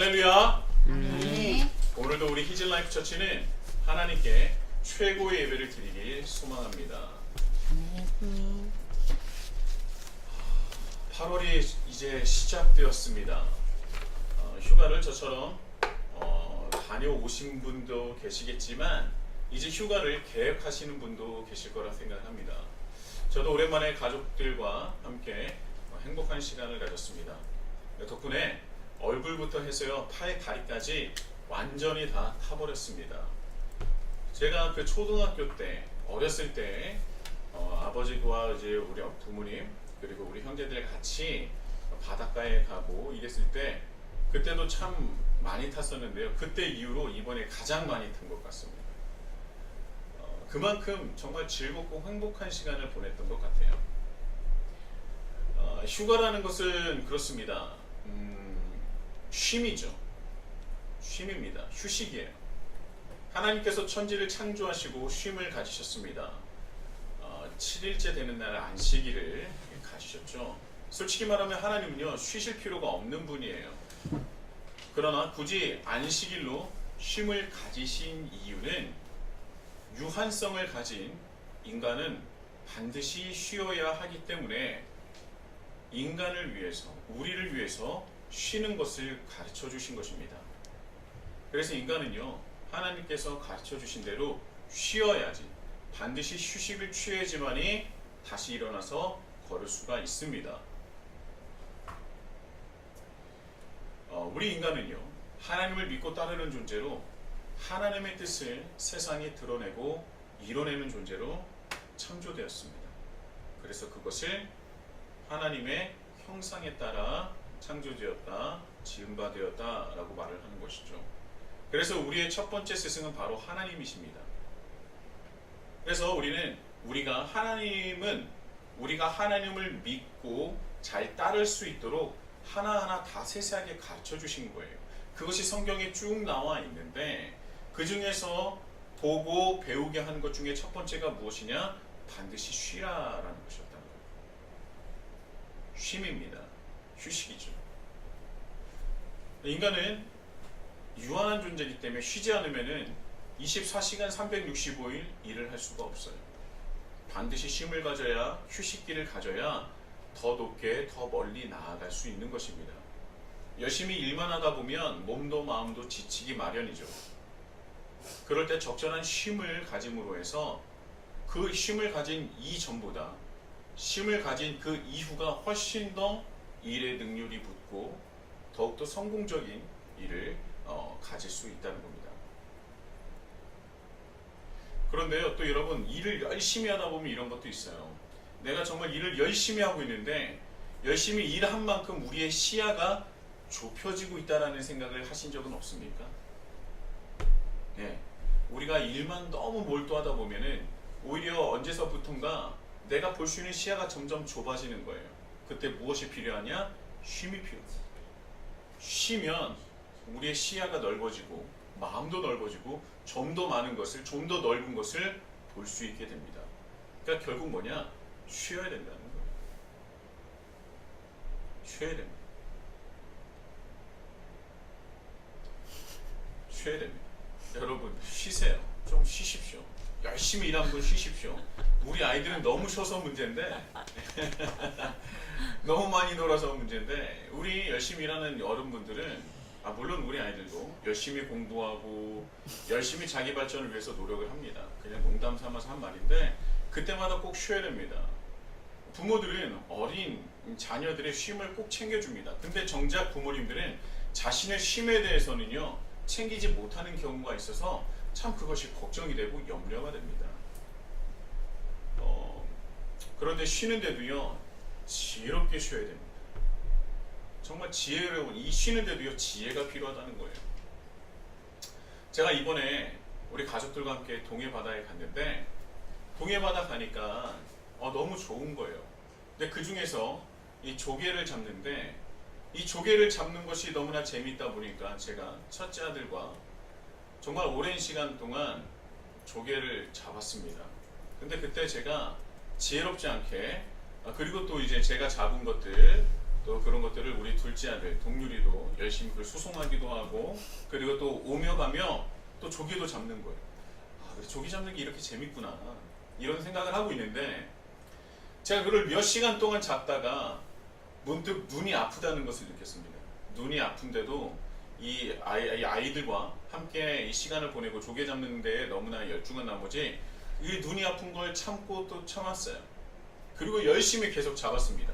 할렐루야. 네. 오늘도 우리 히즐라이프 처치는 하나님께 최고의 예배를 드리길 소망합니다. 8월이 이제 시작되었습니다. 휴가를 저처럼 다녀오신 분도 계시겠지만 이제 휴가를 계획하시는 분도 계실 거라 생각합니다. 저도 오랜만에 가족들과 함께 행복한 시간을 가졌습니다. 덕분에 얼굴부터 해서요 팔 다리까지 완전히 다 타버렸습니다. 제가 그 초등학교 때 어렸을 때 아버지와 이제 우리 부모님 그리고 우리 형제들 같이 바닷가에 가고 이랬을 때 그때도 참 많이 탔었는데요. 그때 이후로 이번에 가장 많이 탄 것 같습니다. 그만큼 정말 즐겁고 행복한 시간을 보냈던 것 같아요. 휴가라는 것은 그렇습니다. 쉼이죠. 쉼입니다. 휴식이에요. 하나님께서 천지를 창조하시고 쉼을 가지셨습니다. 7일째 되는 날 안식일을 가지셨죠. 솔직히 말하면 하나님은요 쉬실 필요가 없는 분이에요. 그러나 굳이 안식일로 쉼을 가지신 이유는 유한성을 가진 인간은 반드시 쉬어야 하기 때문에 인간을 위해서, 우리를 위해서 쉬는 것을 가르쳐 주신 것입니다. 그래서 인간은요 하나님께서 가르쳐 주신 대로 쉬어야지, 반드시 휴식을 취해야지만이 다시 일어나서 걸을 수가 있습니다. 우리 인간은요 하나님을 믿고 따르는 존재로 하나님의 뜻을 세상에 드러내고 이뤄내는 존재로 창조되었습니다. 그래서 그것을 하나님의 형상에 따라 창조되었다, 지음바되었다 라고 말을 하는 것이죠. 그래서 우리의 첫 번째 스승은 바로 하나님이십니다. 그래서 우리가 하나님을 믿고 잘 따를 수 있도록 하나하나 다 세세하게 가르쳐 주신 거예요. 그것이 성경에 쭉 나와 있는데 그 중에서 보고 배우게 한 것 중에 첫 번째가 무엇이냐? 반드시 쉬라라는 것이었다는 거예요. 쉼입니다. 휴식이죠. 인간은 유한한 존재이기 때문에 쉬지 않으면은 24시간 365일 일을 할 수가 없어요. 반드시 쉼을 가져야, 휴식기를 가져야 더 높게, 더 멀리 나아갈 수 있는 것입니다. 열심히 일만 하다 보면 몸도 마음도 지치기 마련이죠. 그럴 때 적절한 쉼을 가짐으로 해서 그 쉼을 가진 이전보다 쉼을 가진 그 이후가 훨씬 더 일의 능률이 붙고 더욱더 성공적인 일을 가질 수 있다는 겁니다. 그런데요, 또 여러분, 일을 열심히 하다 보면 이런 것도 있어요. 내가 정말 일을 열심히 하고 있는데 열심히 일한 만큼 우리의 시야가 좁혀지고 있다는 생각을 하신 적은 없습니까? 네, 우리가 일만 너무 몰두하다 보면은 오히려 언제서부턴가 내가 볼 수 있는 시야가 점점 좁아지는 거예요. 그때 무엇이 필요하냐? 쉼이 필요해요. 쉬면 우리의 시야가 넓어지고 마음도 넓어지고 좀 더 많은 것을, 좀 더 넓은 것을 볼 수 있게 됩니다. 그러니까 결국 뭐냐? 쉬어야 된다는 거예요. 쉬어야 됩니다. 쉬어야 됩니다. 여러분 쉬세요. 좀 쉬십시오. 열심히 일한 분 쉬십시오. 우리 아이들은 너무 쉬어서 문제인데 너무 많이 놀아서 문제인데 우리 열심히 일하는 어른분들은 물론 우리 아이들도 열심히 공부하고 열심히 자기 발전을 위해서 노력을 합니다. 그냥 농담 삼아서 한 말인데 그때마다 꼭 쉬어야 됩니다. 부모들은 어린 자녀들의 쉼을 꼭 챙겨줍니다. 근데 정작 부모님들은 자신의 쉼에 대해서는요 챙기지 못하는 경우가 있어서 참 그것이 걱정이 되고 염려가 됩니다. 그런데 쉬는데도요 지혜롭게 쉬어야 됩니다. 정말 지혜로운, 이 쉬는데도요 지혜가 필요하다는 거예요. 제가 이번에 우리 가족들과 함께 동해바다에 갔는데 동해바다 가니까 너무 좋은 거예요. 근데 그 중에서 이 조개를 잡는데 이 조개를 잡는 것이 너무나 재밌다 보니까 제가 첫째 아들과 정말 오랜 시간 동안 조개를 잡았습니다. 근데 그때 제가 지혜롭지 않게 그리고 또 이제 제가 잡은 것들 또 그런 것들을 우리 둘째 아들 동률이도 열심히 그걸 수송하기도 하고, 그리고 또 오며 가며 또 조개도 잡는 거예요. 아, 그래, 조개 잡는 게 이렇게 재밌구나, 이런 생각을 하고 있는데, 제가 그걸 몇 시간 동안 잡다가 문득 눈이 아프다는 것을 느꼈습니다. 눈이 아픈데도 이 아이들과 함께 이 시간을 보내고 조개 잡는 데에 너무나 열중한 나머지 이 눈이 아픈 걸 참고 또 참았어요. 그리고 열심히 계속 잡았습니다.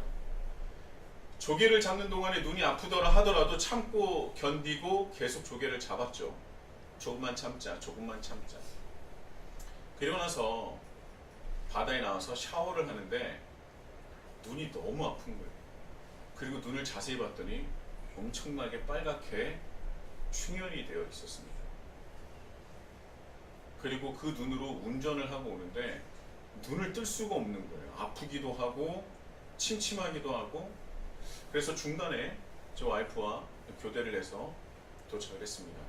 조개를 잡는 동안에 눈이 아프더라 하더라도 참고 견디고 계속 조개를 잡았죠. 조금만 참자, 조금만 참자. 그리고 나서 바다에 나와서 샤워를 하는데 눈이 너무 아픈 거예요. 그리고 눈을 자세히 봤더니 엄청나게 빨갛게 충혈이 되어 있었습니다. 그리고 그 눈으로 운전을 하고 오는데 눈을 뜰 수가 없는 거예요. 아프기도 하고 침침하기도 하고. 그래서 중간에 저 와이프와 교대를 해서 도착을 했습니다.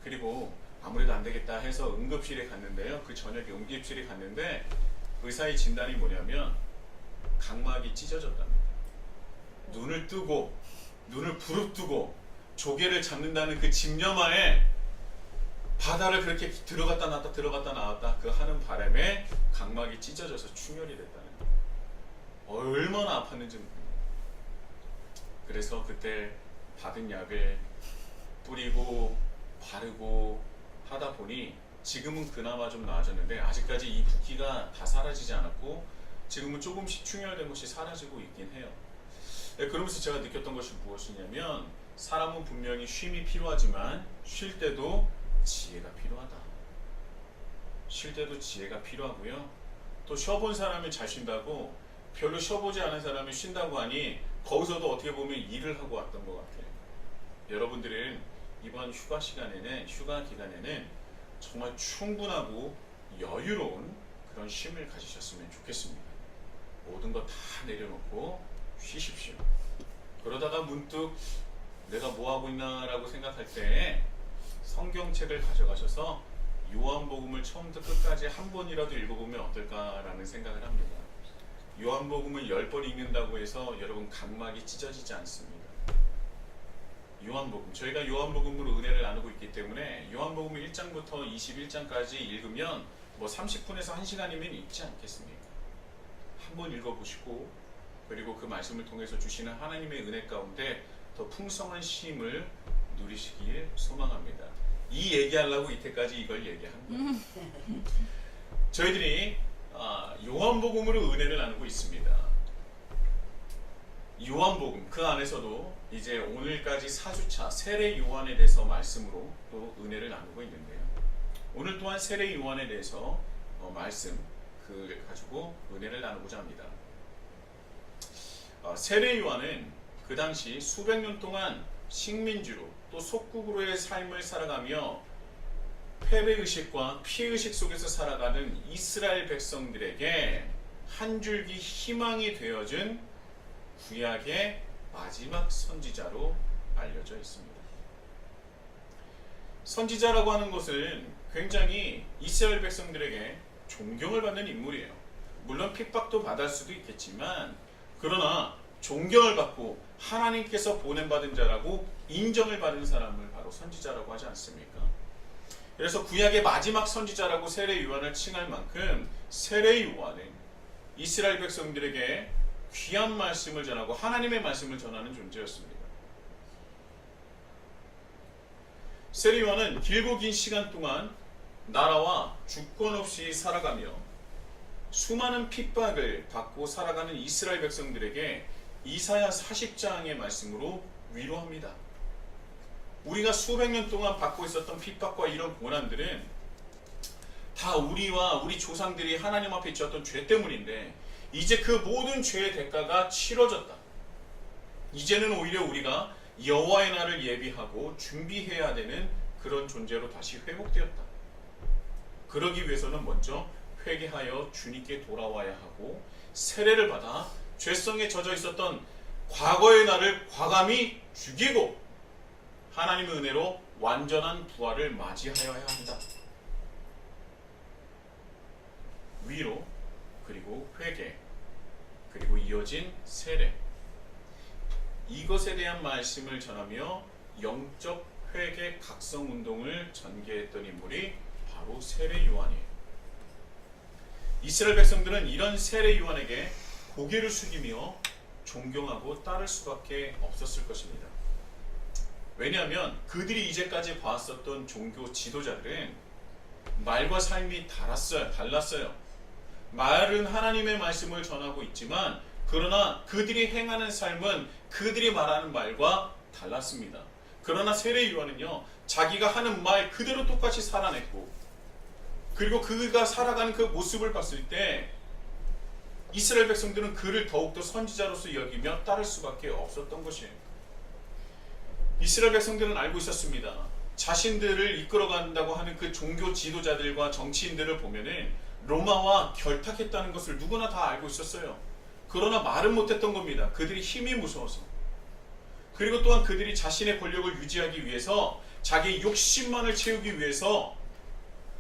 그리고 아무래도 안 되겠다 해서 응급실에 갔는데요. 그 저녁에 응급실에 갔는데 의사의 진단이 뭐냐면 각막이 찢어졌답니다. 눈을 뜨고 눈을 부릅뜨고 조개를 잡는다는 그 집념하에 바다를 그렇게 들어갔다 나왔다 들어갔다 나왔다 그 하는 바람에 각막이 찢어져서 충혈이 됐다는 거예요. 얼마나 아팠는지 모릅니다. 그래서 그때 받은 약을 뿌리고 바르고 하다 보니 지금은 그나마 좀 나아졌는데 아직까지 이 붓기가 다 사라지지 않았고 지금은 조금씩 충혈된 것이 사라지고 있긴 해요. 그러면서 제가 느꼈던 것이 무엇이냐면 사람은 분명히 쉼이 필요하지만 쉴 때도 지혜가 필요하다. 쉴 때도 지혜가 필요하고요. 또 쉬어본 사람이 잘 쉰다고 별로 쉬어보지 않은 사람이 쉰다고 하니 거기서도 어떻게 보면 일을 하고 왔던 것 같아요. 여러분들은 이번 휴가 기간에는 정말 충분하고 여유로운 그런 쉼을 가지셨으면 좋겠습니다. 모든 거 다 내려놓고 쉬십시오. 그러다가 문득 내가 뭐 하고 있나라고 생각할 때 성경책을 가져가셔서 요한복음을 처음부터 끝까지 한 번이라도 읽어보면 어떨까라는 생각을 합니다. 요한복음을 10번 읽는다고 해서 여러분 각막이 찢어지지 않습니다. 요한복음, 저희가 요한복음으로 은혜를 나누고 있기 때문에 요한복음 1장부터 21장까지 읽으면 뭐 30분에서 1시간이면 읽지 않겠습니까? 한번 읽어보시고 그리고 그 말씀을 통해서 주시는 하나님의 은혜 가운데 더 풍성한 쉼을 누리시길 소망합니다. 이 얘기하려고 이때까지 이걸 얘기한 거예요. 저희들이 요한복음으로 은혜를 나누고 있습니다. 요한복음 그 안에서도 이제 오늘까지 4주차 세례 요한에 대해서 말씀으로 또 은혜를 나누고 있는데요. 오늘 또한 세례 요한에 대해서 말씀 그 가지고 은혜를 나누고자 합니다. 세례 요한은 그 당시 수백 년 동안 식민지로 또 속국으로의 삶을 살아가며 패배의식과 피해의식 속에서 살아가는 이스라엘 백성들에게 한 줄기 희망이 되어준 구약의 마지막 선지자로 알려져 있습니다. 선지자라고 하는 것은 굉장히 이스라엘 백성들에게 존경을 받는 인물이에요. 물론 핍박도 받을 수도 있겠지만 그러나 존경을 받고 하나님께서 보냄받은 자라고 인정을 받은 사람을 바로 선지자라고 하지 않습니까? 그래서 구약의 마지막 선지자라고 세례 요한을 칭할 만큼 세례 요한은 이스라엘 백성들에게 귀한 말씀을 전하고 하나님의 말씀을 전하는 존재였습니다. 세례 요한은 길고 긴 시간 동안 나라와 주권 없이 살아가며 수많은 핍박을 받고 살아가는 이스라엘 백성들에게 이사야 40장의 말씀으로 위로합니다. 우리가 수백 년 동안 받고 있었던 핍박과 이런 고난들은 다 우리와 우리 조상들이 하나님 앞에 지었던 죄 때문인데 이제 그 모든 죄의 대가가 치러졌다. 이제는 오히려 우리가 여호와의 날을 예비하고 준비해야 되는 그런 존재로 다시 회복되었다. 그러기 위해서는 먼저 회개하여 주님께 돌아와야 하고 세례를 받아 죄성에 젖어 있었던 과거의 나를 과감히 죽이고 하나님의 은혜로 완전한 부활을 맞이하여야 한다. 위로 그리고 회개 그리고 이어진 세례 이것에 대한 말씀을 전하며 영적 회개 각성 운동을 전개했던 인물이 바로 세례 요한이에요. 이스라엘 백성들은 이런 세례 요한에게 고개를 숙이며 존경하고 따를 수밖에 없었을 것입니다. 왜냐하면 그들이 이제까지 봤었던 종교 지도자들은 말과 삶이 달랐어요. 말은 하나님의 말씀을 전하고 있지만 그러나 그들이 행하는 삶은 그들이 말하는 말과 달랐습니다. 그러나 세례 요한은요, 자기가 하는 말 그대로 똑같이 살아냈고, 그리고 그가 살아가는 그 모습을 봤을 때 이스라엘 백성들은 그를 더욱더 선지자로서 여기며 따를 수밖에 없었던 것이에요. 이스라엘 백성들은 알고 있었습니다. 자신들을 이끌어간다고 하는 그 종교 지도자들과 정치인들을 보면은 로마와 결탁했다는 것을 누구나 다 알고 있었어요. 그러나 말은 못했던 겁니다. 그들이 힘이 무서워서. 그리고 또한 그들이 자신의 권력을 유지하기 위해서, 자기의 욕심만을 채우기 위해서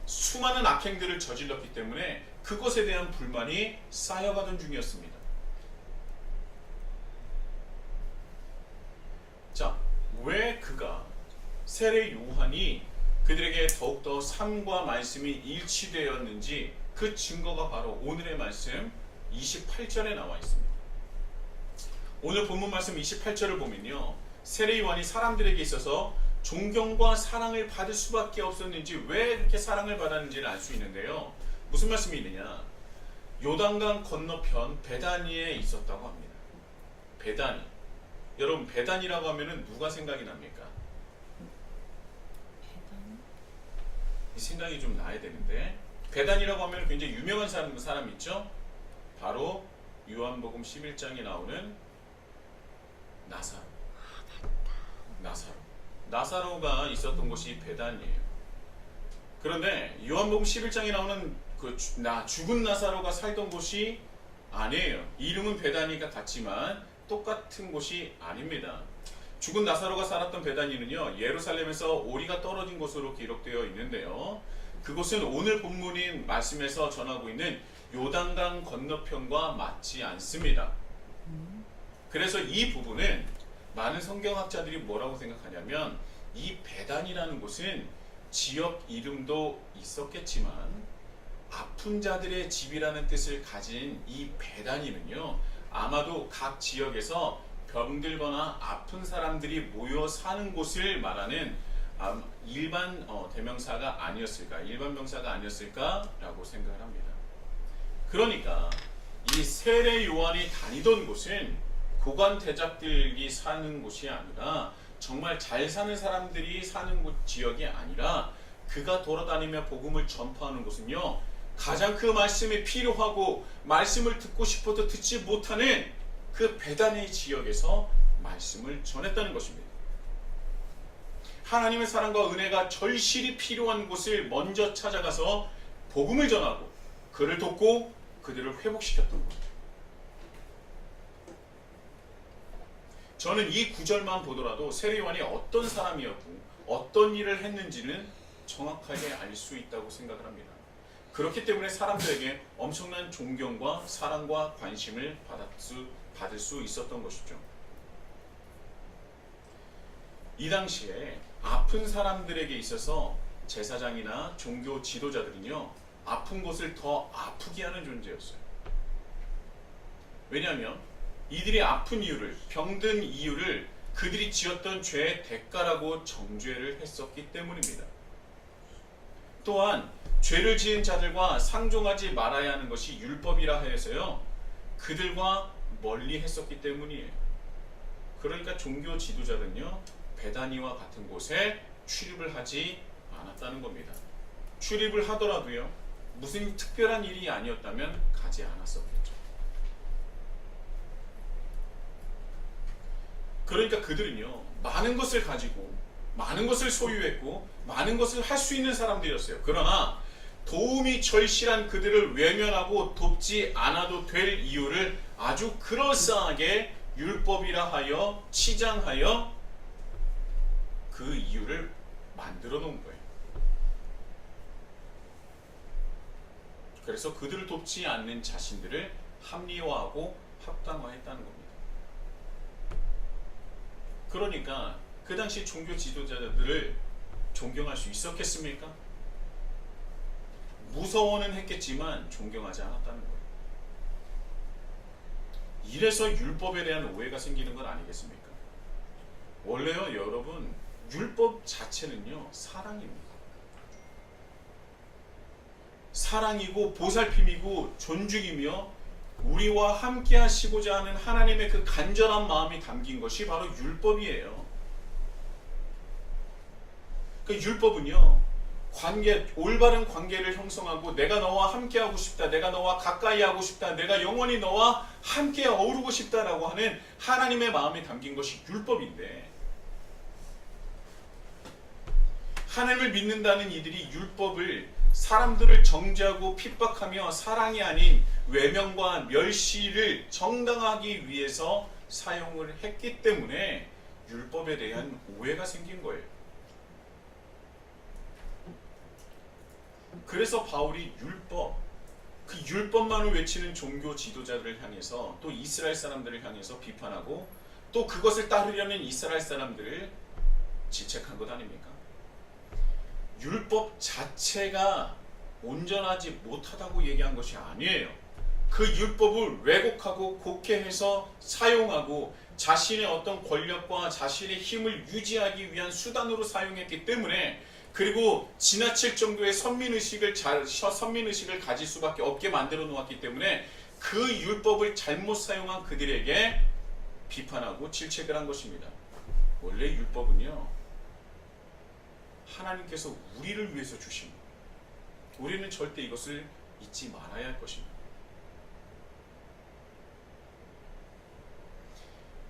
수많은 악행들을 저질렀기 때문에 그것에 대한 불만이 쌓여가던 중이었습니다. 자, 왜 그가 세례 요한이 그들에게 더욱더 삶과 말씀이 일치되었는지 그 증거가 바로 오늘의 말씀 28절에 나와 있습니다. 오늘 본문 말씀 28절을 보면요, 세례 요한이 사람들에게 있어서 존경과 사랑을 받을 수밖에 없었는지, 왜 그렇게 사랑을 받았는지를 알 수 있는데요. 무슨 말씀이 있느냐? 요단강 건너편 베다니에 있었다고 합니다. 베다니. 여러분, 베다니라고 하면은 누가 생각이 납니까? 이 생각이 좀 나야 되는데, 베다니라고 하면 굉장히 유명한 사람 있죠? 바로 요한복음 11장에 나오는 나사로. 나사로가 있었던 곳이 베다니예요. 그런데 요한복음 11장에 나오는 그 죽은 나사로가 살던 곳이 아니에요. 이름은 베다니가 같지만 똑같은 곳이 아닙니다. 죽은 나사로가 살았던 베다니는요, 예루살렘에서 오리가 떨어진 곳으로 기록되어 있는데요, 그곳은 오늘 본문인 말씀에서 전하고 있는 요단강 건너편과 맞지 않습니다. 그래서 이 부분은 많은 성경학자들이 뭐라고 생각하냐면, 이 베단이라는 곳은 지역 이름도 있었겠지만 아픈 자들의 집이라는 뜻을 가진 이 베단이는요, 아마도 각 지역에서 병들거나 아픈 사람들이 모여 사는 곳을 말하는 일반 대명사가 아니었을까, 일반 명사가 아니었을까라고 생각을 합니다. 그러니까 이 세례 요한이 다니던 곳은 고관 대작들이 사는 곳이 아니라, 정말 잘 사는 사람들이 사는 곳, 지역이 아니라, 그가 돌아다니며 복음을 전파하는 곳은요, 가장 그 말씀이 필요하고 말씀을 듣고 싶어도 듣지 못하는 그 베다니 지역에서 말씀을 전했다는 것입니다. 하나님의 사랑과 은혜가 절실히 필요한 곳을 먼저 찾아가서 복음을 전하고 그를 돕고 그들을 회복시켰던 겁니다. 저는 이 구절만 보더라도 세례 요한이 어떤 사람이었고 어떤 일을 했는지는 정확하게 알 수 있다고 생각을 합니다. 그렇기 때문에 사람들에게 엄청난 존경과 사랑과 관심을 받을 수 있었던 것이죠. 이 당시에 아픈 사람들에게 있어서 제사장이나 종교 지도자들은요, 아픈 곳을 더 아프게 하는 존재였어요. 왜냐하면 이들이 아픈 이유를, 병든 이유를 그들이 지었던 죄의 대가라고 정죄를 했었기 때문입니다. 또한 죄를 지은 자들과 상종하지 말아야 하는 것이 율법이라 하여서요, 그들과 멀리 했었기 때문이에요. 그러니까 종교 지도자들은요, 베다니와 같은 곳에 출입을 하지 않았다는 겁니다. 출입을 하더라도요, 무슨 특별한 일이 아니었다면 가지 않았었겠죠. 그러니까 그들은요, 많은 것을 가지고 많은 것을 소유했고 많은 것을 할 수 있는 사람들이었어요. 그러나 도움이 절실한 그들을 외면하고 돕지 않아도 될 이유를 아주 그럴싸하게 율법이라 하여 치장하여 그 이유를 만들어 놓은 거예요. 그래서 그들을 돕지 않는 자신들을 합리화하고 합당화했다는 겁니다. 그러니까 그 당시 종교 지도자들을 존경할 수 있었겠습니까? 무서워는 했겠지만 존경하지 않았다는 거예요. 이래서 율법에 대한 오해가 생기는 건 아니겠습니까? 원래요, 여러분, 율법 자체는요, 사랑입니다. 사랑이고 보살핌이고 존중이며 우리와 함께 하시고자 하는 하나님의 그 간절한 마음이 담긴 것이 바로 율법이에요. 그 율법은요, 올바른 관계를 형성하고 내가 너와 함께 하고 싶다, 내가 너와 가까이 하고 싶다, 내가 영원히 너와 함께 어우르고 싶다라고 하는 하나님의 마음이 담긴 것이 율법인데, 하나님을 믿는다는 이들이 율법을 사람들을 정죄하고 핍박하며 사랑이 아닌 외면과 멸시를 정당하기 위해서 사용을 했기 때문에 율법에 대한 오해가 생긴 거예요. 그래서 바울이 그 율법만을 외치는 종교 지도자들을 향해서, 또 이스라엘 사람들을 향해서 비판하고, 또 그것을 따르려는 이스라엘 사람들을 질책한 것 아닙니까? 율법 자체가 온전하지 못하다고 얘기한 것이 아니에요. 그 율법을 왜곡하고 곡해해서 사용하고 자신의 어떤 권력과 자신의 힘을 유지하기 위한 수단으로 사용했기 때문에, 그리고 지나칠 정도의 선민의식을 가질 수밖에 없게 만들어 놓았기 때문에 그 율법을 잘못 사용한 그들에게 비판하고 질책을 한 것입니다. 원래 율법은요, 하나님께서 우리를 위해서 주신 것, 우리는 절대 이것을 잊지 말아야 할 것입니다.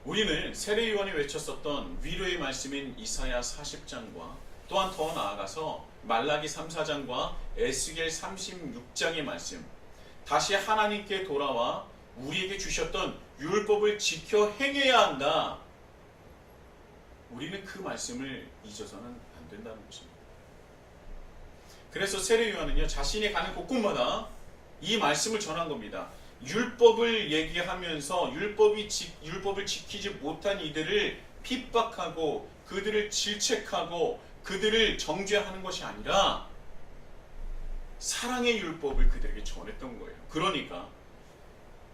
우리는 세례요한이 외쳤었던 위로의 말씀인 이사야 40장과 또한 더 나아가서 말라기 3, 4장과 에스겔 36장의 말씀, 다시 하나님께 돌아와 우리에게 주셨던 율법을 지켜 행해야 한다. 우리는 그 말씀을 잊어서는 안 된다는 것입니다. 그래서 세례요한은요, 자신이 가는 곳곳마다 이 말씀을 전한 겁니다. 율법을 얘기하면서 율법을 지키지 못한 이들을 핍박하고 그들을 질책하고 그들을 정죄하는 것이 아니라 사랑의 율법을 그들에게 전했던 거예요. 그러니까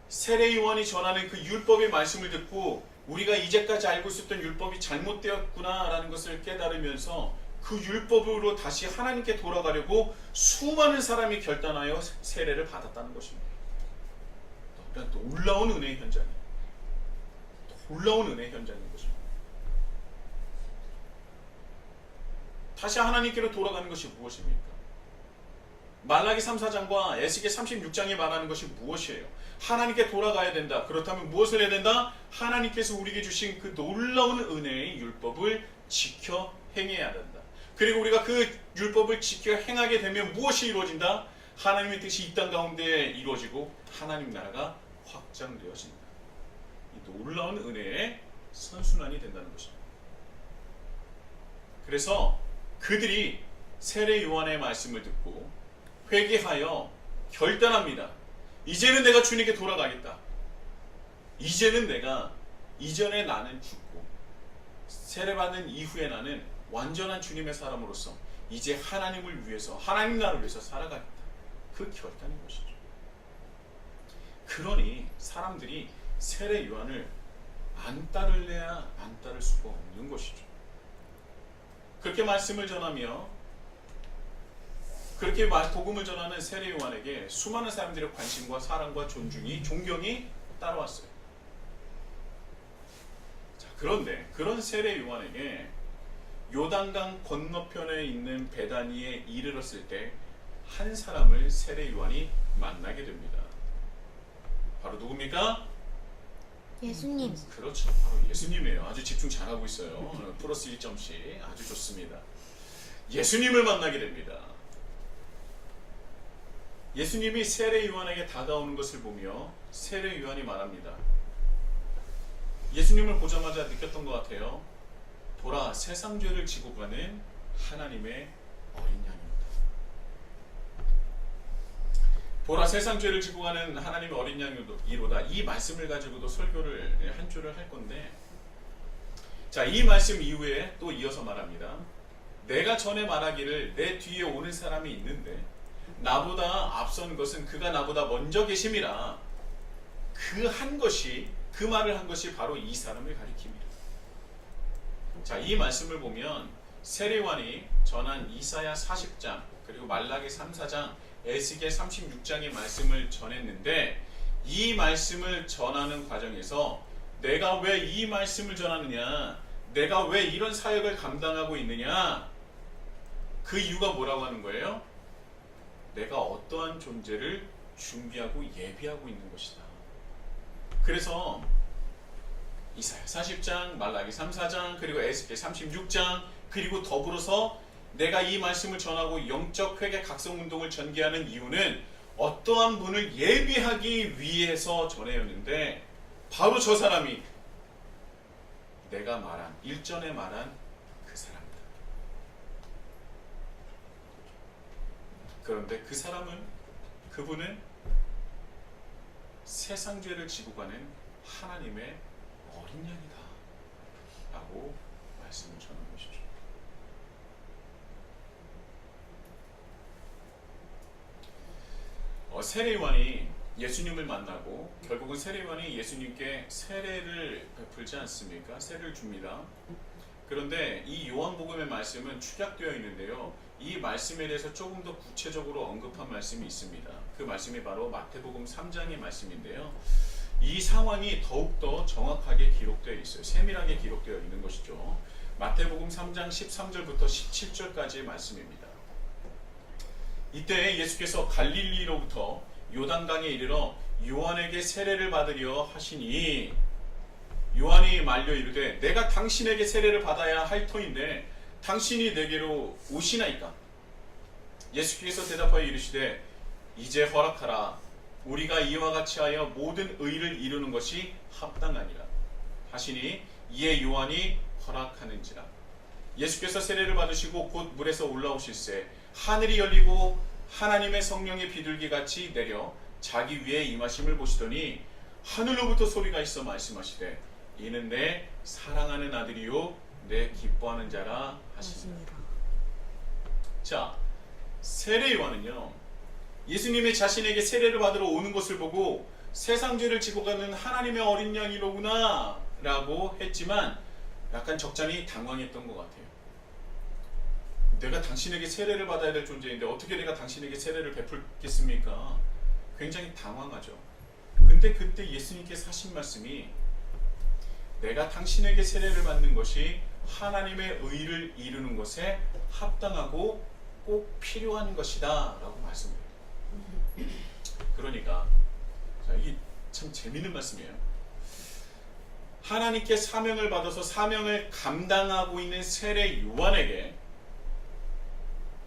세례요한이 전하는 그 율법의 말씀을 듣고 우리가 이제까지 알고 있었던 율법이 잘못되었구나라는 것을 깨달으면서 그 율법으로 다시 하나님께 돌아가려고 수많은 사람이 결단하여 세례를 받았다는 것입니다. 놀라운 은혜의 현장이에요. 놀라운 은혜의 현장인 것입니다. 다시 하나님께로 돌아가는 것이 무엇입니까? 말라기 3, 4장과 에스겔 36장이 말하는 것이 무엇이에요? 하나님께 돌아가야 된다. 그렇다면 무엇을 해야 된다? 하나님께서 우리에게 주신 그 놀라운 은혜의 율법을 지켜 행해야 된다. 그리고 우리가 그 율법을 지켜 행하게 되면 무엇이 이루어진다? 하나님의 뜻이 이 땅 가운데 이루어지고 하나님 나라가 확장되어진다. 이 놀라운 은혜의 선순환이 된다는 것입니다. 그래서 그들이 세례 요한의 말씀을 듣고 회개하여 결단합니다. 이제는 내가 주님께 돌아가겠다. 이제는 내가 이전에 나는 죽고 세례받는 이후에 나는 완전한 주님의 사람으로서 이제 하나님을 위해서, 하나님 나라를 위해서 살아가겠다. 그 결단인 것이죠. 그러니 사람들이 세례 요한을 안 따를래야 안 따를 수가 없는 것이죠. 그렇게 말씀을 전하며 그렇게 복음을 전하는 세례 요한에게 수많은 사람들의 관심과 사랑과 존경이 따라왔어요. 자, 그런데 그런 세례 요한에게 요단강 건너편에 있는 베다니에 이르렀을 때 한 사람을 세례 요한이 만나게 됩니다. 바로 누굽니까? 예수님. 그렇죠. 바로 예수님이에요. 아주 집중 잘하고 있어요. 플러스 1점씩 아주 좋습니다. 예수님을 만나게 됩니다. 예수님이 세례 요한에게 다가오는 것을 보며 세례 요한이 말합니다. 예수님을 보자마자 느꼈던 것 같아요. 보라, 세상 죄를 지고 가는 하나님의 어린 양입니다. 보라, 세상 죄를 지고 가는 하나님의 어린 양이로다. 이 말씀을 가지고도 설교를 한 주를 할 건데, 자, 이 말씀 이후에 또 이어서 말합니다. 내가 전에 말하기를 내 뒤에 오는 사람이 있는데 나보다 앞선 것은 그가 나보다 먼저 계심이라. 그 말을 한 것이 바로 이 사람을 가리킵니다. 자, 이 말씀을 보면 세례요한이 전한 이사야 40장 그리고 말라기 3, 4장 에스겔 36장의 말씀을 전했는데, 이 말씀을 전하는 과정에서 내가 왜 이 말씀을 전하느냐, 내가 왜 이런 사역을 감당하고 있느냐, 그 이유가 뭐라고 하는 거예요? 내가 어떠한 존재를 준비하고 예비하고 있는 것이다. 그래서 이사야 40장, 말라기 3, 4장, 그리고 에스겔 36장, 그리고 더불어서 내가 이 말씀을 전하고 영적 회개 각성 운동을 전개하는 이유는 어떠한 분을 예비하기 위해서 전해였는데, 바로 저 사람이 내가 말한, 일전에 말한 그 사람이다. 그런데 그분은 세상 죄를 지고 가는 하나님의 어린 양이다 라고 말씀을 전한 것이죠. 세례요한이 예수님을 만나고 결국은 세례요한이 예수님께 세례를 베풀지 않습니까? 세례를 줍니다. 그런데 이 요한복음의 말씀은 축약되어 있는데요, 이 말씀에 대해서 조금 더 구체적으로 언급한 말씀이 있습니다. 그 말씀이 바로 마태복음 3장의 말씀인데요, 이 상황이 더욱더 정확하게 기록되어 있어요. 세밀하게 기록되어 있는 것이죠. 마태복음 3장 13절부터 17절까지의 말씀입니다. 이때 예수께서 갈릴리로부터 요단강에 이르러 요한에게 세례를 받으려 하시니, 요한이 말려 이르되 내가 당신에게 세례를 받아야 할 터인데 당신이 내게로 오시나이까? 예수께서 대답하여 이르시되 이제 허락하라. 우리가 이와 같이 하여 모든 의를 이루는 것이 합당하니라 하시니, 이에 요한이 허락하는지라. 예수께서 세례를 받으시고 곧 물에서 올라오실새 하늘이 열리고 하나님의 성령의 비둘기같이 내려 자기 위에 임하심을 보시더니 하늘로부터 소리가 있어 말씀하시되 이는 내 사랑하는 아들이요 내 기뻐하는 자라 하시니라. 자, 세례 요한은요, 예수님이 자신에게 세례를 받으러 오는 것을 보고 세상 죄를 지고 가는 하나님의 어린 양이로구나 라고 했지만 약간 적잖이 당황했던 것 같아요. 내가 당신에게 세례를 받아야 될 존재인데 어떻게 내가 당신에게 세례를 베풀겠습니까? 굉장히 당황하죠. 근데 그때 예수님께서 하신 말씀이 내가 당신에게 세례를 받는 것이 하나님의 의를 이루는 것에 합당하고 꼭 필요한 것이다 라고 말씀해요. 그러니까 이게 참 재밌는 말씀이에요. 하나님께 사명을 받아서 사명을 감당하고 있는 세례 요한에게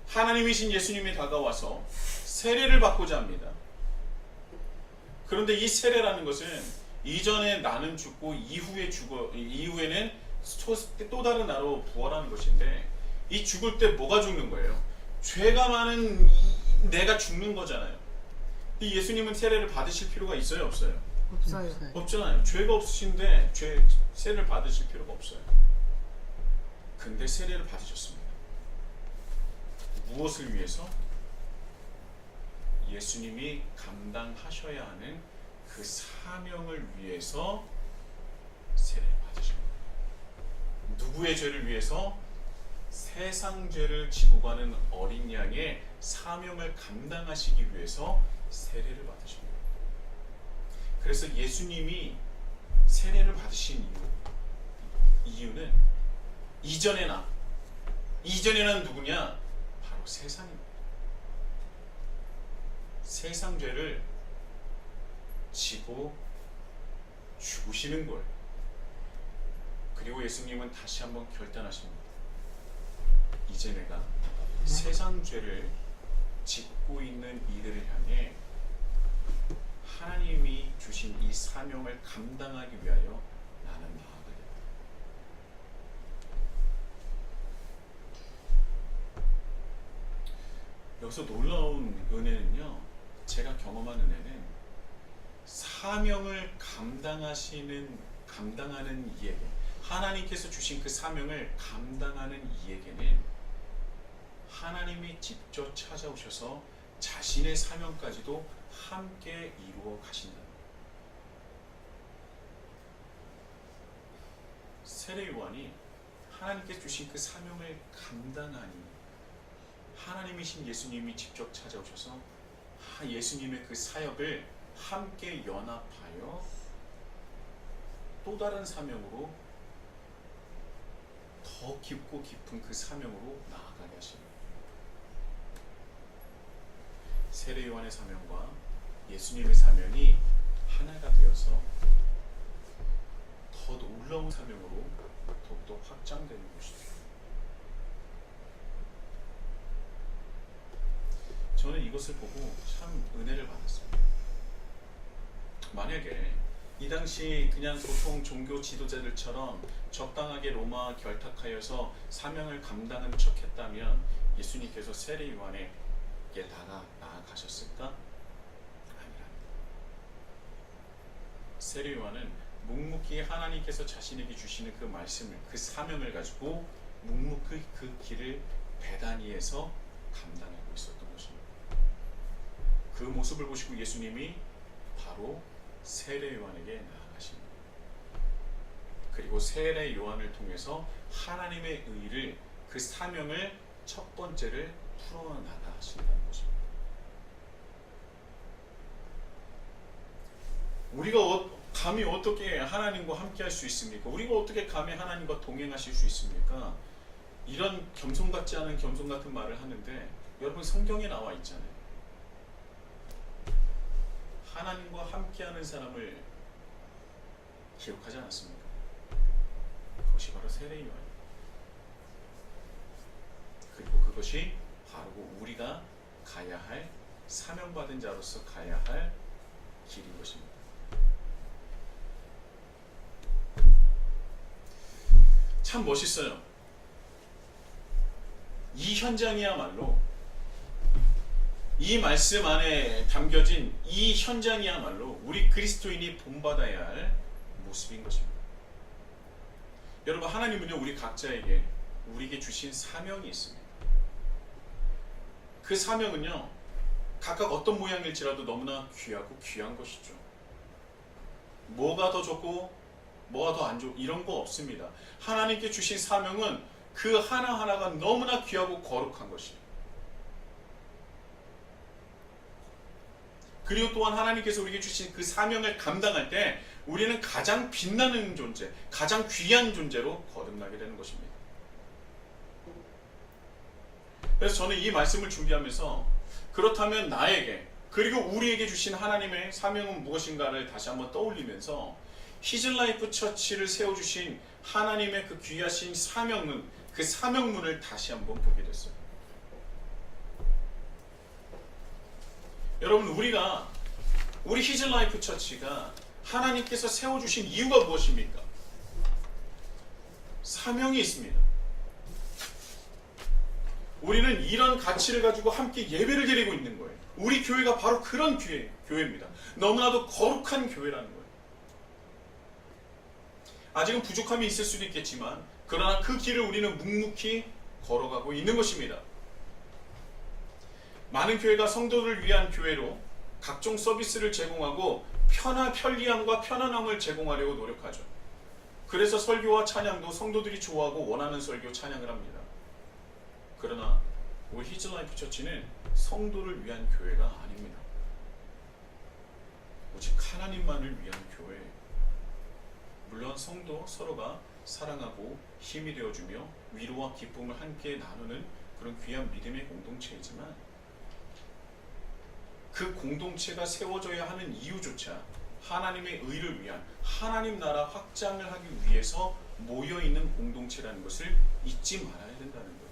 하나님이신 예수님이 다가와서 세례를 받고자 합니다. 그런데 이 세례라는 것은 이전에 나는 죽고 이후에는 또 다른 나로 부활하는 것인데, 이 죽을 때 뭐가 죽는 거예요? 죄가 많은 내가 죽는 거잖아요. 이 예수님은 세례를 받으실 필요가 있어요, 없어요? 없어요. 없잖아요. 죄가 없으신데 세례를 받으실 필요가 없어요. 근데 세례를 받으셨습니다. 무엇을 위해서? 예수님이 감당하셔야 하는 그 사명을 위해서 세례를 받으십니다. 누구의 죄를 위해서? 세상 죄를 지고 가는 어린 양의 사명을 감당하시기 위해서 세례를 받으십니다. 그래서 예수님이 세례를 받으신 이유는 이전에는 누구냐? 바로 세상입니다. 세상 죄를 지고 죽으시는 걸. 그리고 예수님은 다시 한번 결단하십니다. 이제 내가 세상 죄를 짓고 있는 이들을 향해 하나님이 주신 이 사명을 감당하기 위하여 나는 나아가겠다. 여기서 놀라운 은혜는요, 제가 경험한 은혜는 사명을 감당하는 이에게, 하나님께서 주신 그 사명을 감당하는 이에게는 하나님이 직접 찾아오셔서 자신의 사명까지도 함께 이루어 가신다. 세례 요한이 하나님께서 주신 그 사명을 감당하니 하나님이신 예수님이 직접 찾아오셔서 예수님의 그 사역을 함께 연합하여 또 다른 사명으로 더 깊고 깊은 그 사명으로 나아가게 하십니다. 세례 요한의 사명과 예수님의 사명이 하나가 되어서 더 놀라운 사명으로 더욱더 확장되는 것이죠. 저는 이것을 보고 참 은혜를 받았습니다. 만약에 이 당시 그냥 보통 종교 지도자들처럼 적당하게 로마 결탁하여서 사명을 감당한 척했다면 예수님께서 세례 요한에게 나아가셨을까? 아니랍니다. 세례 요한은 묵묵히 하나님께서 자신에게 주시는 그 말씀을, 그 사명을 가지고 묵묵히 그 길을 베다니에서 감당하고 있었던 것입니다. 그 모습을 보시고 예수님이 바로 세례 요한에게 나아가십니다. 그리고 세례 요한을 통해서 하나님의 의를, 그 사명을 첫 번째를 풀어나가신다는 것입니다. 우리가 감히 어떻게 하나님과 함께 할 수 있습니까? 우리가 어떻게 감히 하나님과 동행하실 수 있습니까? 이런 겸손 같지 않은 겸손 같은 말을 하는데 여러분 성경에 나와 있잖아요. 하나님과 함께하는 사람을 기록하지 않았습니까? 그것이 바로 세례 요한입니다. 그리고 그것이 바로 우리가 가야 할, 사명받은 자로서 가야 할 길인 것입니다. 참 멋있어요. 이 현장이야말로, 이 말씀 안에 담겨진 이 현장이야말로 우리 그리스도인이 본받아야 할 모습인 것입니다. 여러분, 하나님은요 우리 각자에게, 우리에게 주신 사명이 있습니다. 그 사명은요 각각 어떤 모양일지라도 너무나 귀하고 귀한 것이죠. 뭐가 더 좋고 뭐가 더 안 좋고 이런 거 없습니다. 하나님께 주신 사명은 그 하나하나가 너무나 귀하고 거룩한 것이에요. 그리고 또한 하나님께서 우리에게 주신 그 사명을 감당할 때 우리는 가장 빛나는 존재, 가장 귀한 존재로 거듭나게 되는 것입니다. 그래서 저는 이 말씀을 준비하면서 그렇다면 나에게, 그리고 우리에게 주신 하나님의 사명은 무엇인가를 다시 한번 떠올리면서 히즐라이프 처치를 세워주신 하나님의 그 귀하신 사명은, 그 사명문을 다시 한번 보게 됐어요. 여러분, 우리 히즐라이프 처치가 하나님께서 세워주신 이유가 무엇입니까? 사명이 있습니다. 우리는 이런 가치를 가지고 함께 예배를 드리고 있는 거예요. 우리 교회가 바로 그런 교회입니다. 너무나도 거룩한 교회라는 거예요. 아직은 부족함이 있을 수도 있겠지만 그러나 그 길을 우리는 묵묵히 걸어가고 있는 것입니다. 많은 교회가 성도를 위한 교회로 각종 서비스를 제공하고 편리함과 편안함을 제공하려고 노력하죠. 그래서 설교와 찬양도 성도들이 좋아하고 원하는 설교, 찬양을 합니다. 그러나 우리 히즐라이프 처치는 성도를 위한 교회가 아닙니다. 오직 하나님만을 위한 교회예요. 물론 성도 서로가 사랑하고 힘이 되어주며 위로와 기쁨을 함께 나누는 그런 귀한 믿음의 공동체이지만 그 공동체가 세워져야 하는 이유조차 하나님의 의를 위한, 하나님 나라 확장을 하기 위해서 모여있는 공동체라는 것을 잊지 말아야 된다는 거예요.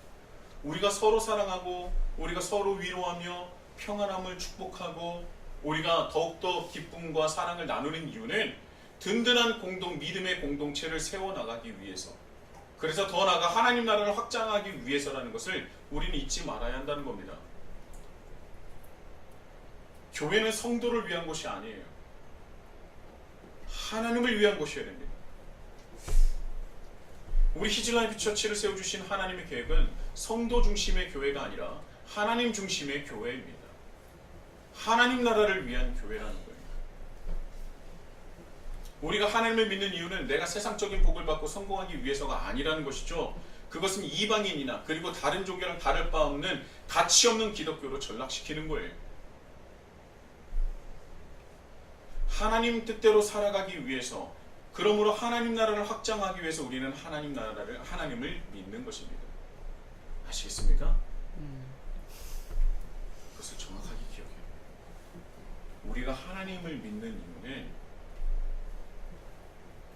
우리가 서로 사랑하고 우리가 서로 위로하며 평안함을 축복하고 우리가 더욱더 기쁨과 사랑을 나누는 이유는 든든한 믿음의 공동체를 세워나가기 위해서, 그래서 더 나아가 하나님 나라를 확장하기 위해서라는 것을 우리는 잊지 말아야 한다는 겁니다. 교회는 성도를 위한 것이 아니에요. 하나님을 위한 것이어야 됩니다. 우리 히즐라이프 처치를 세워주신 하나님의 계획은 성도 중심의 교회가 아니라 하나님 중심의 교회입니다. 하나님 나라를 위한 교회라는 거예요. 우리가 하나님을 믿는 이유는 내가 세상적인 복을 받고 성공하기 위해서가 아니라는 것이죠. 그것은 이방인이나 그리고 다른 종교랑 다를 바 없는 가치 없는 기독교로 전락시키는 거예요. 하나님 뜻대로 살아가기 위해서, 그러므로 하나님 나라를 확장하기 위해서 우리는 하나님을 믿는 것입니다. 아시겠습니까? 그것을 정확하게 기억해요. 우리가 하나님을 믿는 이유는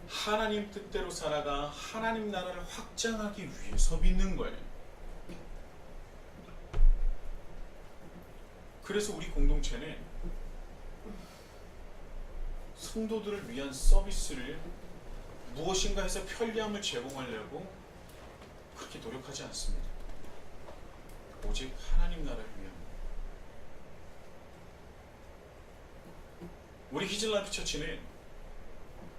하나님 뜻대로 살아가 하나님 나라를 확장하기 위해서 믿는 거예요. 그래서 우리 공동체는 성도들을 위한 서비스를 무엇인가 해서 편리함을 제공하려고 그렇게 노력하지 않습니다. 오직 하나님 나라를 위한. 우리 히즐라이프 처치는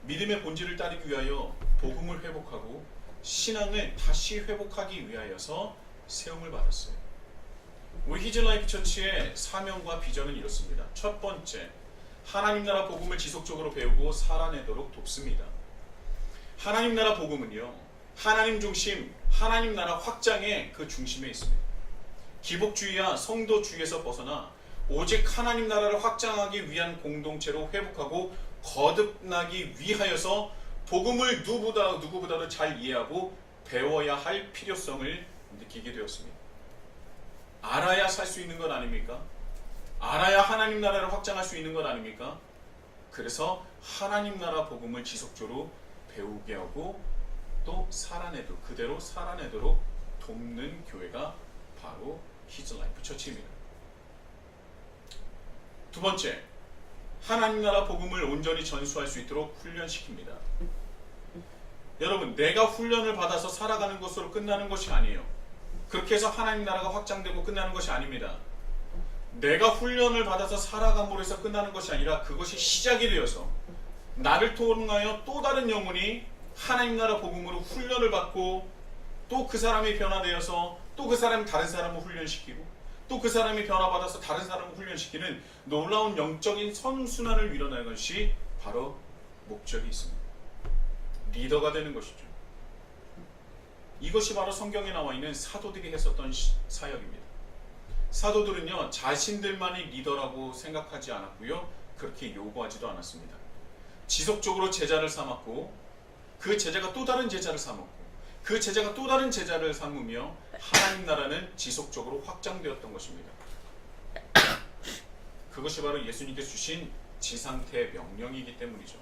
믿음의 본질을 따르기 위하여 복음을 회복하고 신앙을 다시 회복하기 위하여서 세움을 받았어요. 우리 히즐라이프 처치의 사명과 비전은 이렇습니다. 첫 번째, 하나님 나라 복음을 지속적으로 배우고 살아내도록 돕습니다. 하나님 나라 복음은요, 하나님 중심, 하나님 나라 확장의 그 중심에 있습니다. 기복주의와 성도주의에서 벗어나 오직 하나님 나라를 확장하기 위한 공동체로 회복하고 거듭나기 위하여서 복음을 누구보다도 잘 이해하고 배워야 할 필요성을 느끼게 되었습니다. 알아야 살 수 있는 것 아닙니까? 알아야 하나님 나라를 확장할 수 있는 것 아닙니까? 그래서 하나님 나라 복음을 지속적으로 배우게 하고 또 그대로 살아내도록 돕는 교회가 바로 히즐라이프 처치입니다. 두 번째, 하나님 나라 복음을 온전히 전수할 수 있도록 훈련시킵니다. 여러분, 내가 훈련을 받아서 살아가는 것으로 끝나는 것이 아니에요. 그렇게 해서 하나님 나라가 확장되고 끝나는 것이 아닙니다. 내가 훈련을 받아서 살아감으로 해서 끝나는 것이 아니라 그것이 시작이 되어서 나를 통하여 또 다른 영혼이 하나님 나라 복음으로 훈련을 받고 또 그 사람이 변화되어서 또 그 사람이 다른 사람을 훈련시키고 또 그 사람이 변화받아서 다른 사람을 훈련시키는 놀라운 영적인 선순환을 이뤄내는 것이 바로 목적이 있습니다. 리더가 되는 것이죠. 이것이 바로 성경에 나와 있는 사도들이 했었던 사역입니다. 사도들은요, 자신들만이 리더라고 생각하지 않았고요, 그렇게 요구하지도 않았습니다. 지속적으로 제자를 삼았고 그 제자가 또 다른 제자를 삼았고 그 제자가 또 다른 제자를 삼으며 하나님 나라는 지속적으로 확장되었던 것입니다. 그것이 바로 예수님께서 주신 지상태 명령이기 때문이죠.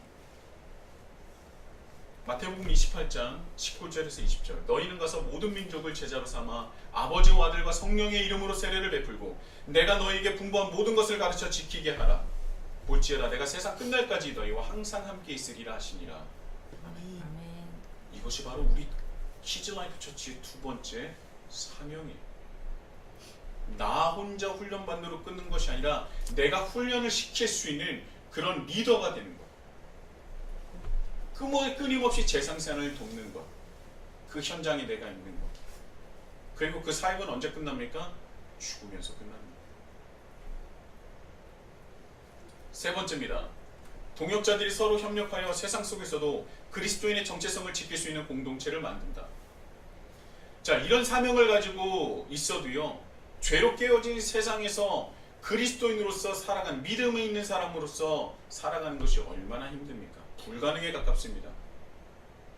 마태복음 28장 19절에서 20절, 너희는 가서 모든 민족을 제자로 삼아 아버지와 아들과 성령의 이름으로 세례를 베풀고 내가 너희에게 분부한 모든 것을 가르쳐 지키게 하라. 볼지어다 내가 세상 끝날까지 너희와 항상 함께 있으리라 하시니라. 아멘. 이것이 바로 우리 히즐라이프 처치의 두 번째 사명이에요. 나 혼자 훈련받는 끊는 것이 아니라 내가 훈련을 시킬 수 있는 그런 리더가 되는 것. 끊임없이 재생산을 돕는 것. 그 현장에 내가 있는 것. 그리고 그 사역은 언제 끝납니까? 죽으면서 끝납니다. 세 번째입니다. 동역자들이 서로 협력하여 세상 속에서도 그리스도인의 정체성을 지킬 수 있는 공동체를 만든다. 자, 이런 사명을 가지고 있어도요, 죄로 깨어진 세상에서 그리스도인으로서 살아가는, 믿음에 있는 사람으로서 살아가는 것이 얼마나 힘듭니까? 불가능에 가깝습니다.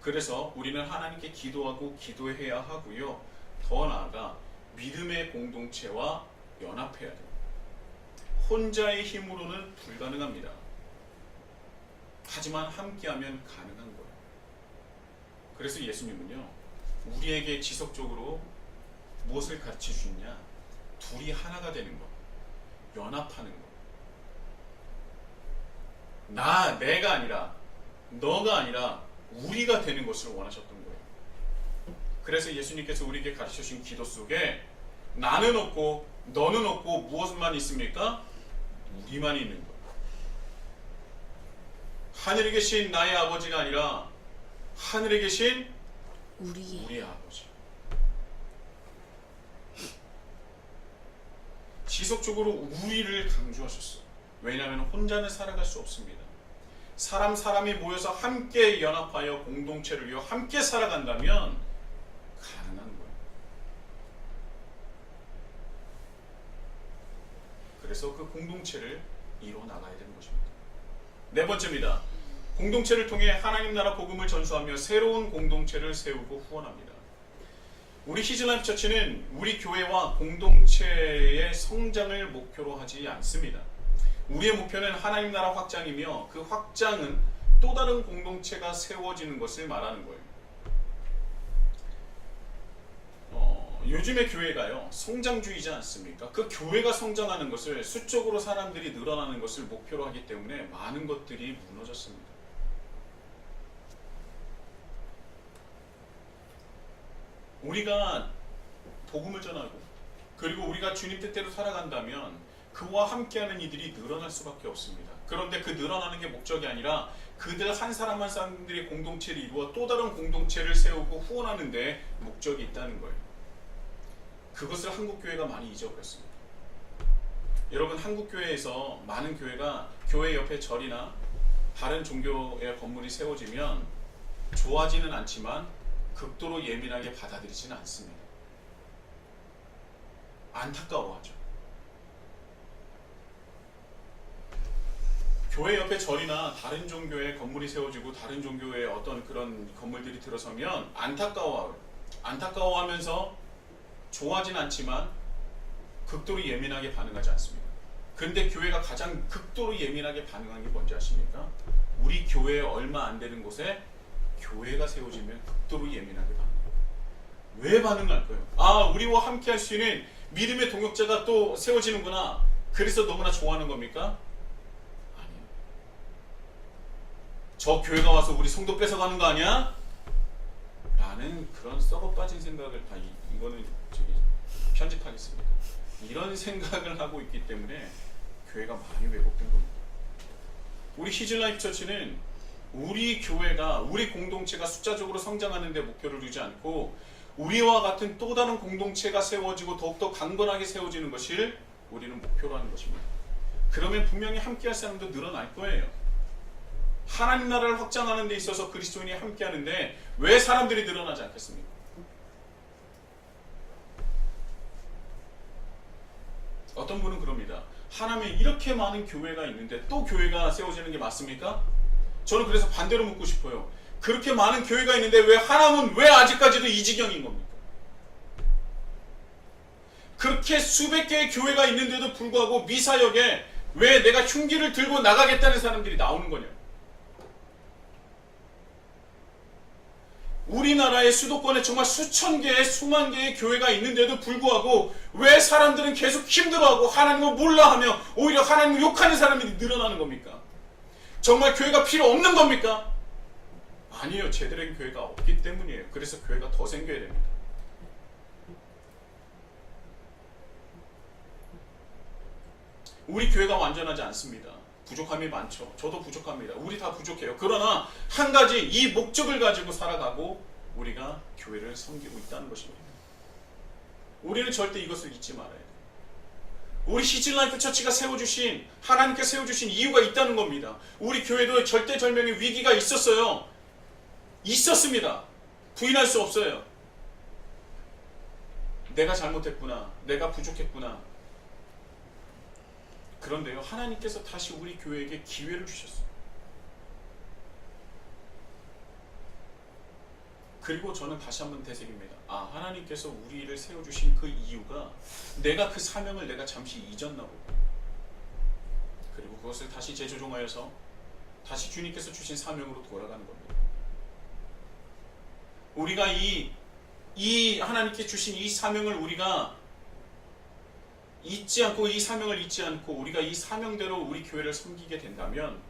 그래서 우리는 하나님께 기도하고 기도해야 하고요, 더 나아가 믿음의 공동체와 연합해야 됩니다. 혼자의 힘으로는 불가능합니다. 하지만 함께하면 가능한 거예요. 그래서 예수님은요, 우리에게 지속적으로 무엇을 가르쳐 주느냐? 둘이 하나가 되는 것, 연합하는 것. 내가 아니라, 너가 아니라 우리가 되는 것을 원하셨던 거예요. 그래서 예수님께서 우리에게 가르쳐 주신 기도 속에 나는 없고 너는 없고 무엇만 있습니까? 우리만 있는 것. 하늘에 계신 나의 아버지가 아니라 하늘에 계신 우리 아버지. 지속적으로 우리를 강조하셨어요. 왜냐하면 혼자는 살아갈 수 없습니다. 사람이 모여서 함께 연합하여 공동체를 이루어 함께 살아간다면 가능한 거예요. 그래서 그 공동체를 이루어 나가야 되는 것입니다. 네 번째입니다. 공동체를 통해 하나님 나라 복음을 전수하며 새로운 공동체를 세우고 후원합니다. 우리 히즈라이프 처치는 우리 교회와 공동체의 성장을 목표로 하지 않습니다. 우리의 목표는 하나님 나라 확장이며 그 확장은 또 다른 공동체가 세워지는 것을 말하는 거예요. 요즘의 교회가요, 성장주의지 않습니까? 그 교회가 성장하는 것을, 수적으로 사람들이 늘어나는 것을 목표로 하기 때문에 많은 것들이 무너졌습니다. 우리가 복음을 전하고 그리고 우리가 주님 뜻대로 살아간다면 그와 함께하는 이들이 늘어날 수밖에 없습니다. 그런데 그 늘어나는 게 목적이 아니라 그들 한 사람 한 사람들이 공동체를 이루어 또 다른 공동체를 세우고 후원하는 데 목적이 있다는 거예요. 그것을 한국교회가 많이 잊어버렸습니다. 여러분, 한국교회에서 많은 교회가 교회 옆에 절이나 다른 종교의 건물이 세워지면 좋아지는 않지만 극도로 예민하게 받아들이지는 않습니다. 안타까워하죠. 교회 옆에 절이나 다른 종교의 건물이 세워지고 다른 종교의 어떤 그런 건물들이 들어서면 안타까워해요. 안타까워하면서 좋아하진 않지만 극도로 예민하게 반응하지 않습니다. 그런데 교회가 가장 극도로 예민하게 반응한 게 뭔지 아십니까? 우리 교회에 얼마 안 되는 곳에 교회가 세워지면 극도로 예민하게 반응해요. 왜 반응할까요? 아, 우리와 함께 할 수 있는 믿음의 동역자가 또 세워지는구나. 그래서 너무나 좋아하는 겁니까? 아니요. 저 교회가 와서 우리 성도 뺏어가는 거 아니야? 라는 그런 썩어 빠진 생각을 이거는 편집하겠습니다. 이런 생각을 하고 있기 때문에 교회가 많이 왜곡된 겁니다. 우리 히즈라이프 처치는 우리 교회가, 우리 공동체가 숫자적으로 성장하는 데 목표를 두지 않고 우리와 같은 또 다른 공동체가 세워지고 더욱더 강건하게 세워지는 것을 우리는 목표로 하는 것입니다. 그러면 분명히 함께할 사람도 늘어날 거예요. 하나님 나라를 확장하는 데 있어서 그리스도인이 함께하는데 왜 사람들이 늘어나지 않겠습니까? 어떤 분은 그럽니다. 하나님에 이렇게 많은 교회가 있는데 또 교회가 세워지는 게 맞습니까? 저는 그래서 반대로 묻고 싶어요. 그렇게 많은 교회가 있는데 왜 하나님은 왜 아직까지도 이 지경인 겁니까? 그렇게 수백 개의 교회가 있는데도 불구하고 미사역에 왜 내가 흉기를 들고 나가겠다는 사람들이 나오는 거냐? 우리나라의 수도권에 정말 수천 개의 수만 개의 교회가 있는데도 불구하고 왜 사람들은 계속 힘들어하고 하나님을 몰라하며 오히려 하나님을 욕하는 사람들이 늘어나는 겁니까? 정말 교회가 필요 없는 겁니까? 아니에요. 제대로 된 교회가 없기 때문이에요. 그래서 교회가 더 생겨야 됩니다. 우리 교회가 완전하지 않습니다. 부족함이 많죠. 저도 부족합니다. 우리 다 부족해요. 그러나 한 가지 이 목적을 가지고 살아가고 우리가 교회를 섬기고 있다는 것입니다. 우리는 절대 이것을 잊지 말아야 돼요. 우리 히즈라이프 처치가 세워주신, 하나님께 세워주신 이유가 있다는 겁니다. 우리 교회도 절대절명의 위기가 있었어요. 있었습니다. 부인할 수 없어요. 내가 잘못했구나. 내가 부족했구나. 그런데요, 하나님께서 다시 우리 교회에게 기회를 주셨어요. 그리고 저는 다시 한번 되새깁니다. 아, 하나님께서 우리를 세워주신 그 이유가 내가 그 사명을 내가 잠시 잊었나 보다. 그리고 그것을 다시 재조정하여서 다시 주님께서 주신 사명으로 돌아가는 겁니다. 우리가 이 하나님께 주신 이 사명을 우리가 잊지 않고, 이 사명을 잊지 않고 우리가 이 사명대로 우리 교회를 섬기게 된다면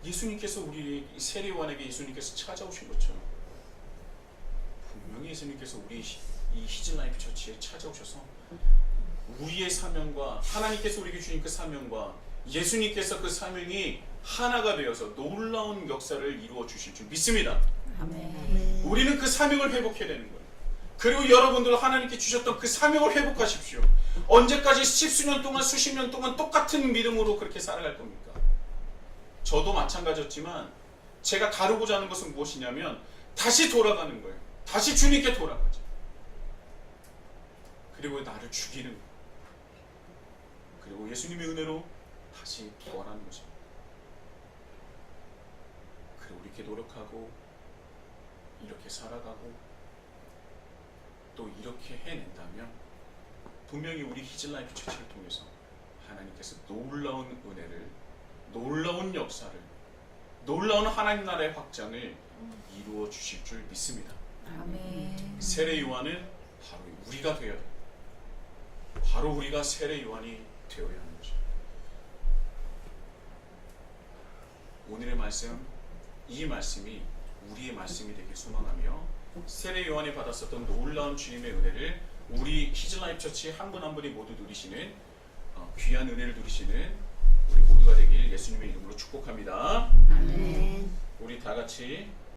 예수님께서 우리 세례요한에게 예수님께서 찾아오신 것처럼 분명히 예수님께서 우리 이 히즈라이프 처치에 찾아오셔서 우리의 사명과 하나님께서 우리에게 주신 그 사명과 예수님께서 그 사명이 하나가 되어서 놀라운 역사를 이루어 주실 줄 믿습니다. 아멘. 우리는 그 사명을 회복해야 되는 거예요. 그리고 여러분들 하나님께 주셨던 그 사명을 회복하십시오. 언제까지 십수년 동안 수십 년 동안 똑같은 믿음으로 그렇게 살아갈 겁니까? 저도 마찬가지였지만 제가 다루고자 하는 것은 무엇이냐면 다시 돌아가는 거예요. 다시 주님께 돌아가죠. 그리고 나를 죽이는 거예요. 그리고 예수님의 은혜로 다시 부활하는 거죠. 그리고 이렇게 노력하고 이렇게 살아가고 또 이렇게 해낸다면 분명히 우리 히즐라이프 처치를 통해서 하나님께서 놀라운 은혜를, 놀라운 역사를, 놀라운 하나님 나라의 확장을 이루어 주실 줄 믿습니다. 아멘. 세례 요한은 바로 우리가 되어야 돼요. 바로 우리가 세례 요한이 되어야 하는 거죠. 오늘의 말씀, 이 말씀이 우리의 말씀이 되길 소망하며 세례 요한이 받았었던 놀라운 주님의 은혜를 우리 히즐라이프 처치 한 분 한 분이 모두 누리시는 귀한 은혜를 누리시는 우리 모두가 되길 예수님의 이름으로 축복합니다. 아멘. 우리 다 같이